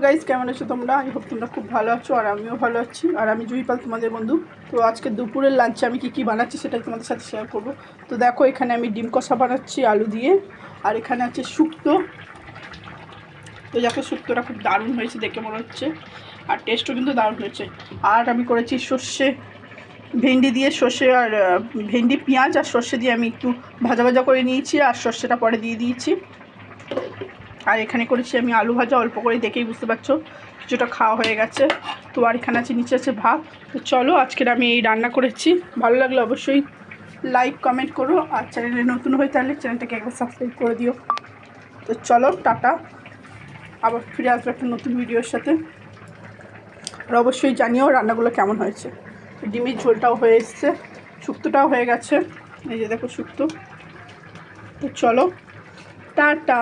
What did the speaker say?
Guys, কেমন আছো তোমরা? আই হোপ তোমরা খুব ভালো আছো, আর আমিও ভালো আছি। আর আমি জুইপাল, তোমাদের বন্ধু। তো আজকে দুপুরের লাঞ্চে আমি কী বানাচ্ছি সেটাই তোমাদের সাথে শেয়ার করব। তো দেখো, এখানে আমি ডিম কষা বানাচ্ছি আলু দিয়ে, আর এখানে আছে শুক্তো। তো দেখো, শুক্তোটা খুব দারুণ হয়েছে দেখে মনে হচ্ছে, আর টেস্টও কিন্তু দারুণ হয়েছে। আর আমি করেছি সর্ষে ভেন্ডি দিয়ে, সর্ষে আর ভেন্ডি পেঁয়াজ আর সর্ষে দিয়ে আমি একটু ভাজা ভাজা করে নিয়েছি, আর সর্ষেটা পরে দিয়ে দিয়েছি। আর এখানে করেছি আমি আলু ভাজা, অল্প করে, দেখেই বুঝতে পারছো কিছুটা খাওয়া হয়ে গেছে। তো আর এখানে আছে, নিচে আছে ভাত। তো চলো, আজকের আমি এই রান্না করেছি। ভালো লাগলে অবশ্যই লাইক কমেন্ট করো, আর চ্যানেলে নতুন হয়ে তাহলে চ্যানেলটাকে একবার সাবস্ক্রাইব করে দিও। তো চলো, টাটা, আবার ফিরে আসবো একটা নতুন ভিডিওর সাথে। আর অবশ্যই জানিও রান্নাগুলো কেমন হয়েছে। ডিমের ঝোলটাও হয়ে এসছে, শুক্তোটাও হয়ে গেছে। এই যে দেখো শুক্তো। তো চলো, টাটা।